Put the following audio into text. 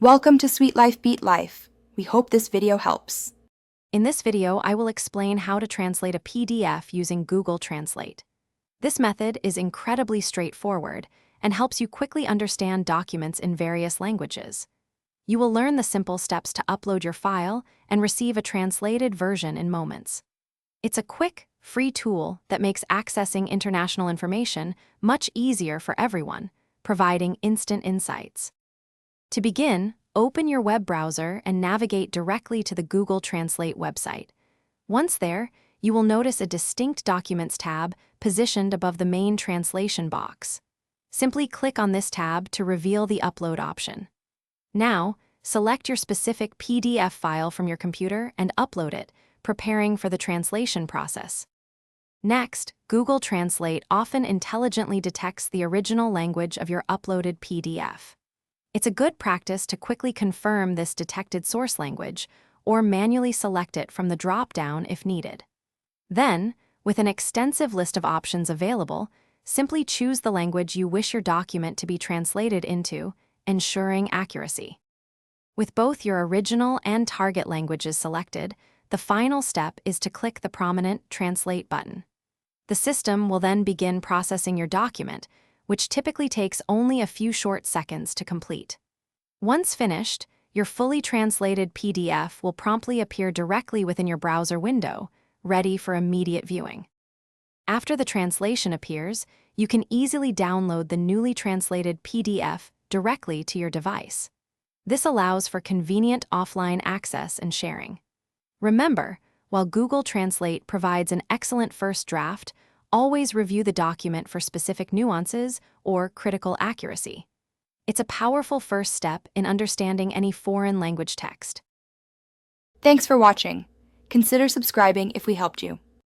Welcome to Sweet Life Beat Life. We hope this video helps. In this video, I will explain how to translate a PDF using Google Translate. This method is incredibly straightforward and helps you quickly understand documents in various languages. You will learn the simple steps to upload your file and receive a translated version in moments. It's a quick, free tool that makes accessing international information much easier for everyone, providing instant insights. To begin, open your web browser and navigate directly to the Google Translate website. Once there, you will notice a distinct Documents tab positioned above the main translation box. Simply click on this tab to reveal the upload option. Now, select your specific PDF file from your computer and upload it, preparing for the translation process. Next, Google Translate often intelligently detects the original language of your uploaded PDF. It's a good practice to quickly confirm this detected source language or manually select it from the drop-down if needed. Then, with an extensive list of options available, simply choose the language you wish your document to be translated into, ensuring accuracy. With both your original and target languages selected, the final step is to click the prominent Translate button. The system will then begin processing your document, which typically takes only a few short seconds to complete. Once finished, your fully translated PDF will promptly appear directly within your browser window, ready for immediate viewing. After the translation appears, you can easily download the newly translated PDF directly to your device. This allows for convenient offline access and sharing. Remember, while Google Translate provides an excellent first draft, always review the document for specific nuances or critical accuracy. It's a powerful first step in understanding any foreign language text. Thanks for watching. Consider subscribing if we helped you.